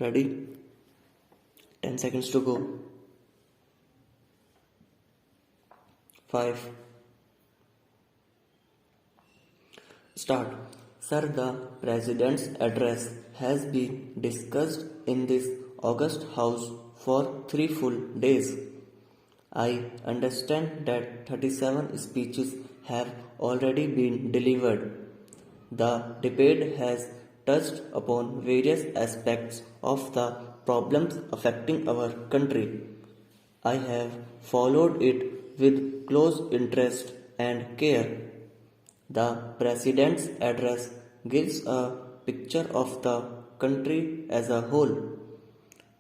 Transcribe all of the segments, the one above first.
Ready? 10 seconds to go. 5. Start. Sir, the President's address has been discussed in this August House for 3 full days. I understand that 37 speeches have already been delivered. The debate has touched upon various aspects of the problems affecting our country. I have followed it with close interest and care. The President's address gives a picture of the country as a whole.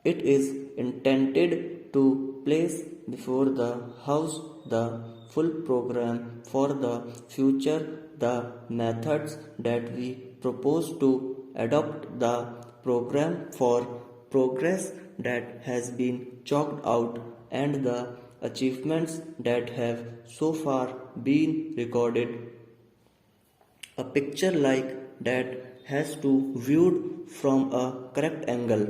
It is intended to place before the House the full program for the future, the methods that we propose to adopt, the program for progress that has been chalked out, and the achievements that have so far been recorded. A picture like that has to be viewed from a correct angle.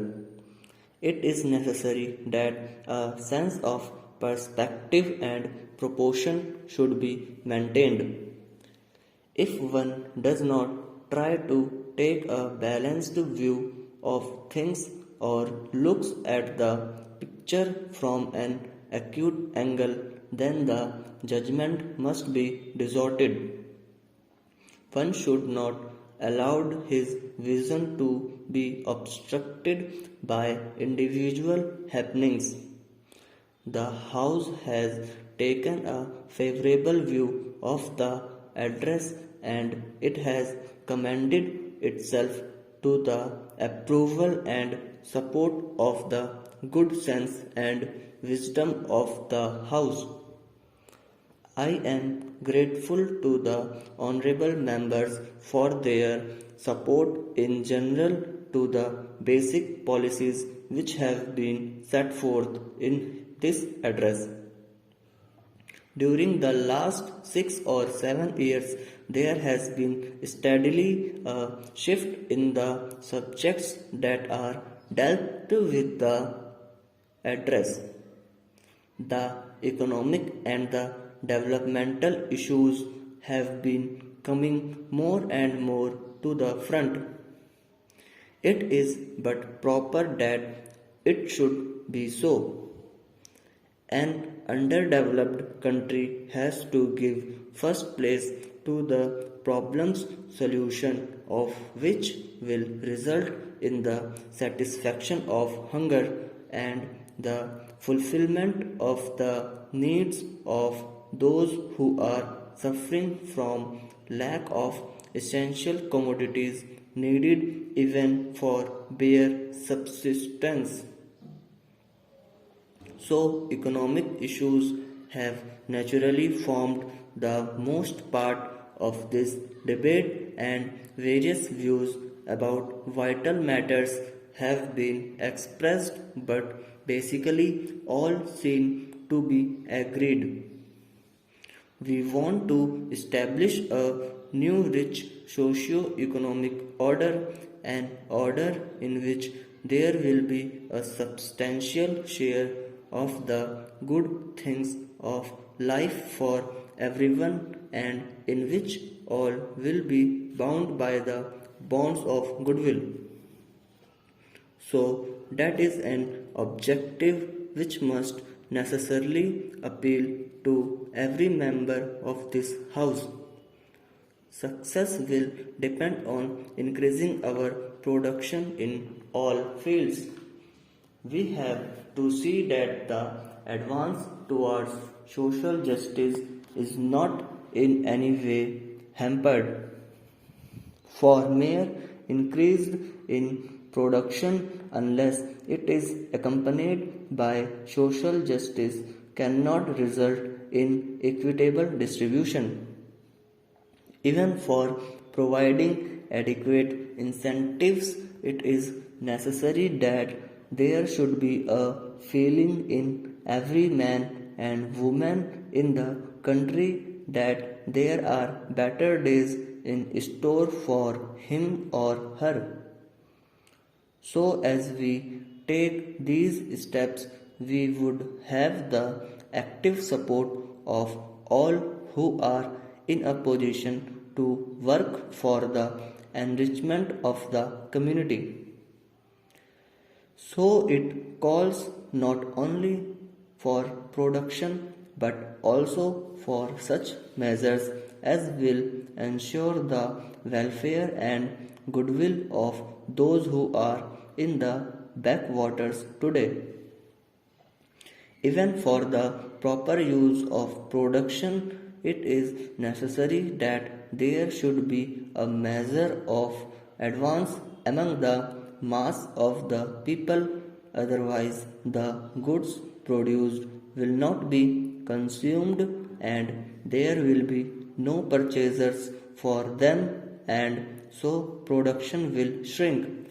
It is necessary that a sense of perspective and proportion should be maintained. If one does not try to take a balanced view of things or looks at the picture from an acute angle, then the judgment must be distorted. One should not allow his vision to be obstructed by individual happenings. The House has taken a favorable view of the address and it has commended itself to the approval and support of the good sense and wisdom of the House. I am grateful to the honorable members for their support in general to the basic policies which have been set forth in this address. During the last 6 or 7 years, there has been steadily a shift in the subjects that are dealt with the address. The economic and the developmental issues have been coming more and more to the front. It is but proper that it should be so. An underdeveloped country has to give first place to the problem's solution, of which will result in the satisfaction of hunger and the fulfillment of the needs of those who are suffering from lack of essential commodities needed even for bare subsistence. So, economic issues have naturally formed the most part of this debate, and various views about vital matters have been expressed, but basically all seem to be agreed. We want to establish a new rich socio-economic order, an order in which there will be a substantial share of the good things of life for everyone, and in which all will be bound by the bonds of goodwill. So, that is an objective which must necessarily appeal to every member of this House. Success will depend on increasing our production in all fields. We have to see that the advance towards social justice is not in any way hampered. For mere increase in production, unless it is accompanied by social justice, cannot result in equitable distribution. Even for providing adequate incentives, it is necessary that there should be a feeling in every man and woman in the country that there are better days in store for him or her. So, as we take these steps, we would have the active support of all who are in a position to work for the enrichment of the community. So, it calls not only for production but also for such measures as will ensure the welfare and goodwill of those who are in the backwaters today. Even for the proper use of production, it is necessary that there should be a measure of advance among the mass of the people, otherwise, the goods produced will not be consumed and there will be no purchasers for them, and so production will shrink.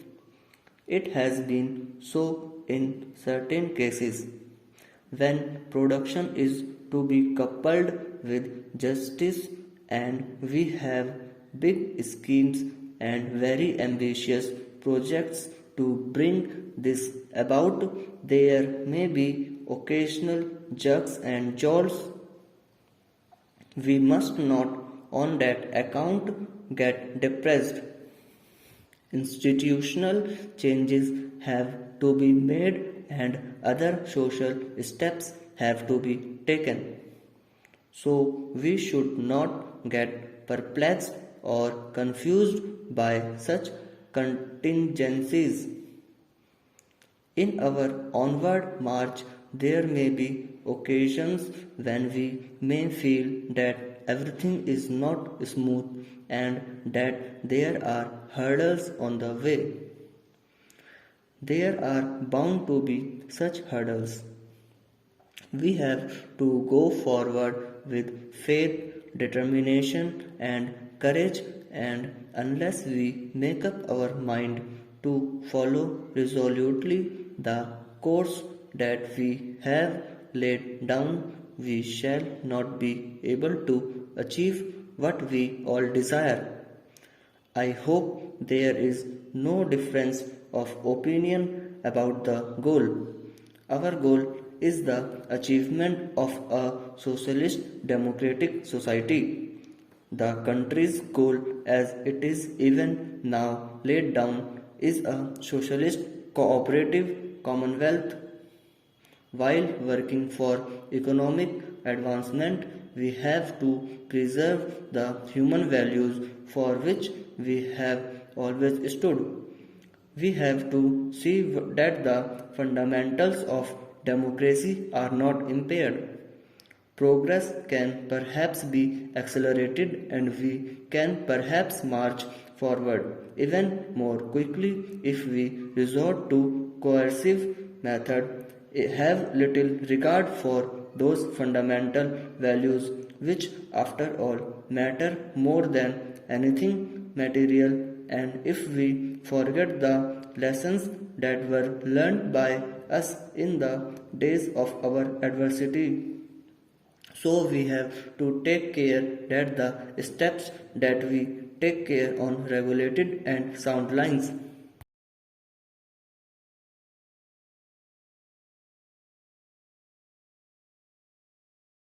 It has been so in certain cases. When production is to be coupled with justice, and we have big schemes and very ambitious projects to bring this about, there may be occasional jerks and jolts. We must not, on that account, get depressed. Institutional changes have to be made and other social steps have to be taken. So, we should not get perplexed or confused by such contingencies. In our onward march, there may be occasions when we may feel that everything is not smooth and that there are hurdles on the way. There are bound to be such hurdles. We have to go forward with faith, determination, and courage, and unless we make up our mind to follow resolutely the course that we have laid down, we shall not be able to achieve what we all desire. I hope there is no difference of opinion about the goal. Our goal is the achievement of a socialist democratic society. The country's goal, as it is even now laid down, is a socialist cooperative commonwealth. While working for economic advancement, we have to preserve the human values for which we have always stood. We have to see that the fundamentals of democracy are not impaired. Progress can perhaps be accelerated and we can perhaps march forward even more quickly if we resort to coercive method, have little regard for those fundamental values which after all matter more than anything material, and if we forget the lessons that were learned by us in the days of our adversity. So we have to take care that the steps that we take care on regulated and sound lines.